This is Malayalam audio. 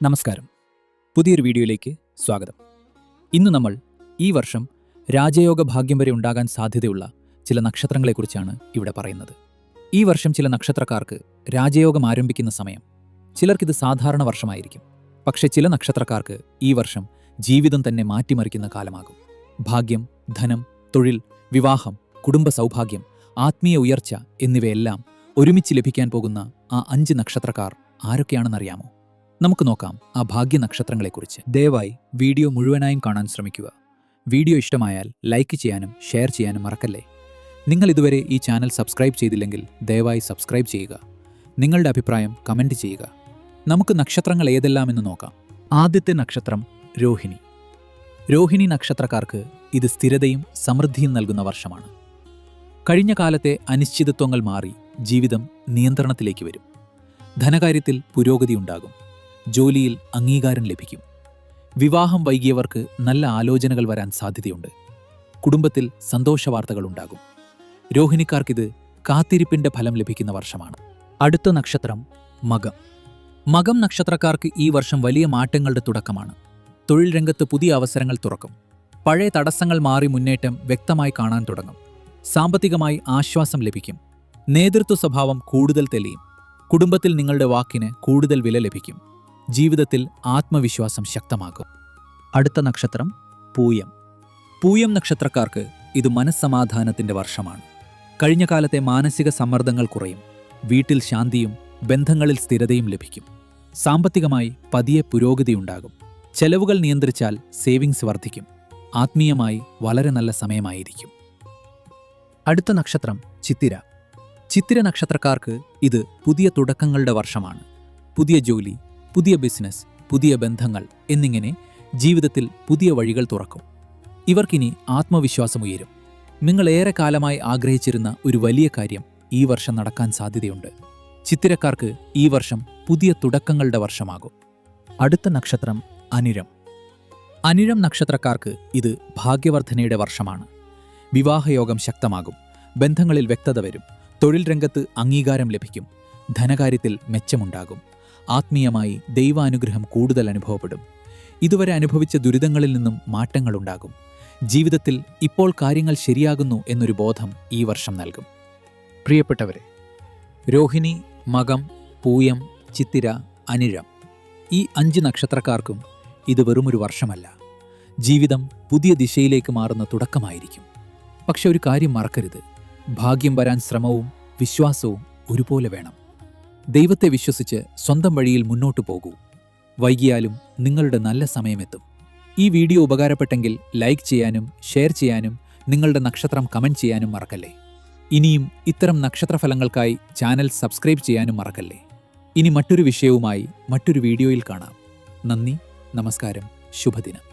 നമസ്കാരം. പുതിയൊരു വീഡിയോയിലേക്ക് സ്വാഗതം. ഇന്ന് നമ്മൾ ഈ വർഷം രാജയോഗ ഭാഗ്യം വരെ ഉണ്ടാകാൻ സാധ്യതയുള്ള ചില നക്ഷത്രങ്ങളെക്കുറിച്ചാണ് ഇവിടെ പറയുന്നത്. ഈ വർഷം ചില നക്ഷത്രക്കാർക്ക് രാജയോഗം ആരംഭിക്കുന്ന സമയം. ചിലർക്കിത് സാധാരണ വർഷമായിരിക്കും. പക്ഷേ ചില നക്ഷത്രക്കാർക്ക് ഈ വർഷം ജീവിതം തന്നെ മാറ്റിമറിക്കുന്ന കാലമാകും. ഭാഗ്യം, ധനം, തൊഴിൽ, വിവാഹം, കുടുംബ സൗഭാഗ്യം, ആത്മീയ ഉയർച്ച എന്നിവയെല്ലാം ഒരുമിച്ച് ലഭിക്കാൻ പോകുന്ന ആ 5 നക്ഷത്രക്കാർ ആരൊക്കെയാണെന്നറിയാമോ? നമുക്ക് നോക്കാം ആ ഭാഗ്യ നക്ഷത്രങ്ങളെക്കുറിച്ച്. ദയവായി വീഡിയോ മുഴുവനായും കാണാൻ ശ്രമിക്കുക. വീഡിയോ ഇഷ്ടമായാൽ ലൈക്ക് ചെയ്യാനും ഷെയർ ചെയ്യാനും മറക്കല്ലേ. നിങ്ങൾ ഇതുവരെ ഈ ചാനൽ സബ്സ്ക്രൈബ് ചെയ്തില്ലെങ്കിൽ ദയവായി സബ്സ്ക്രൈബ് ചെയ്യുക. നിങ്ങളുടെ അഭിപ്രായം കമൻറ്റ് ചെയ്യുക. നമുക്ക് നക്ഷത്രങ്ങൾ ഏതെല്ലാമെന്ന് നോക്കാം. ആദ്യത്തെ നക്ഷത്രം രോഹിണി. രോഹിണി നക്ഷത്രക്കാർക്ക് ഇത് സ്ഥിരതയും സമൃദ്ധിയും നൽകുന്ന വർഷമാണ്. കഴിഞ്ഞ കാലത്തെ അനിശ്ചിതത്വങ്ങൾ മാറി ജീവിതം നിയന്ത്രണത്തിലേക്ക് വരും. ധനകാര്യത്തിൽ പുരോഗതി ഉണ്ടാകും. ജോലിയിൽ അംഗീകാരം ലഭിക്കും. വിവാഹം വൈകിയവർക്ക് നല്ല ആലോചനകൾ വരാൻ സാധ്യതയുണ്ട്. കുടുംബത്തിൽ സന്തോഷവാർത്തകൾ ഉണ്ടാകും. രോഹിണിക്കാർക്കിത് കാത്തിരിപ്പിന്റെ ഫലം ലഭിക്കുന്ന വർഷമാണ്. അടുത്ത നക്ഷത്രം മകം. മകം നക്ഷത്രക്കാർക്ക് ഈ വർഷം വലിയ മാറ്റങ്ങളുടെ തുടക്കമാണ്. തൊഴിൽ രംഗത്ത് പുതിയ അവസരങ്ങൾ തുറക്കും. പഴയ തടസ്സങ്ങൾ മാറി മുന്നേറ്റം വ്യക്തമായി കാണാൻ തുടങ്ങും. സാമ്പത്തികമായി ആശ്വാസം ലഭിക്കും. നേതൃത്വ സ്വഭാവം കൂടുതൽ തെളിയും. കുടുംബത്തിൽ നിങ്ങളുടെ വാക്കിന് കൂടുതൽ വില ലഭിക്കും. ജീവിതത്തിൽ ആത്മവിശ്വാസം ശക്തമാകും. അടുത്ത നക്ഷത്രം പൂയം. പൂയം നക്ഷത്രക്കാർക്ക് ഇത് മനസ്സമാധാനത്തിന്റെ വർഷമാണ്. കഴിഞ്ഞ കാലത്തെ മാനസിക സമ്മർദ്ദങ്ങൾ കുറയും. വീട്ടിൽ ശാന്തിയും ബന്ധങ്ങളിൽ സ്ഥിരതയും ലഭിക്കും. സാമ്പത്തികമായി പതിയെ പുരോഗതിയുണ്ടാകും. ചെലവുകൾ നിയന്ത്രിച്ചാൽ സേവിങ്സ് വർദ്ധിക്കും. ആത്മീയമായി വളരെ നല്ല സമയമായിരിക്കും. അടുത്ത നക്ഷത്രം ചിത്തിര. ചിത്തിര നക്ഷത്രക്കാർക്ക് ഇത് പുതിയ തുടക്കങ്ങളുടെ വർഷമാണ്. പുതിയ ജോലി, പുതിയ ബിസിനസ്, പുതിയ ബന്ധങ്ങൾ എന്നിങ്ങനെ ജീവിതത്തിൽ പുതിയ വഴികൾ തുറക്കും. ഇവർക്കിനി ആത്മവിശ്വാസം ഉയരും. നിങ്ങൾ ഏറെ കാലമായി ആഗ്രഹിച്ചിരുന്ന ഒരു വലിയ കാര്യം ഈ വർഷം നടക്കാൻ സാധ്യതയുണ്ട്. ചിത്തിരക്കാർക്ക് ഈ വർഷം പുതിയ തുടക്കങ്ങളുടെ വർഷമാകും. അടുത്ത നക്ഷത്രം അനിഴം. അനിഴം നക്ഷത്രക്കാർക്ക് ഇത് ഭാഗ്യവർദ്ധനയുടെ വർഷമാണ്. വിവാഹയോഗം ശക്തമാകും. ബന്ധങ്ങളിൽ വ്യക്തത വരും. തൊഴിൽ രംഗത്ത് അംഗീകാരം ലഭിക്കും. ധനകാര്യത്തിൽ മെച്ചമുണ്ടാകും. ആത്മീയമായി ദൈവാനുഗ്രഹം കൂടുതൽ അനുഭവപ്പെടും. ഇതുവരെ അനുഭവിച്ച ദുരിതങ്ങളിൽ നിന്നും മാറ്റങ്ങളുണ്ടാകും. ജീവിതത്തിൽ ഇപ്പോൾ കാര്യങ്ങൾ ശരിയാകുന്നു എന്നൊരു ബോധം ഈ വർഷം നൽകും. പ്രിയപ്പെട്ടവരെ, രോഹിണി, മകം, പൂയം, ചിത്തിര, അനിഴം ഈ 5 നക്ഷത്രക്കാർക്കും ഇത് വെറുമൊരു വർഷമല്ല. ജീവിതം പുതിയ ദിശയിലേക്ക് മാറുന്ന തുടക്കമായിരിക്കും. പക്ഷെ ഒരു കാര്യം മറക്കരുത്, ഭാഗ്യം വരാൻ ശ്രമവും വിശ്വാസവും ഒരുപോലെ വേണം. ദൈവത്തെ വിശ്വസിച്ച് സ്വന്തം വഴിയിൽ മുന്നോട്ടു പോകൂ. വൈകിയാലും നിങ്ങളുടെ നല്ല സമയമെത്തും. ഈ വീഡിയോ ഉപകാരപ്പെട്ടെങ്കിൽ ലൈക്ക് ചെയ്യാനും ഷെയർ ചെയ്യാനും നിങ്ങളുടെ നക്ഷത്രം കമൻറ്റ് ചെയ്യാനും മറക്കല്ലേ. ഇനിയും ഇത്തരം നക്ഷത്രഫലങ്ങൾക്കായി ചാനൽ സബ്സ്ക്രൈബ് ചെയ്യാനും മറക്കല്ലേ. ഇനി മറ്റൊരു വിഷയവുമായി മറ്റൊരു വീഡിയോയിൽ കാണാം. നന്ദി, നമസ്കാരം, ശുഭദിനം.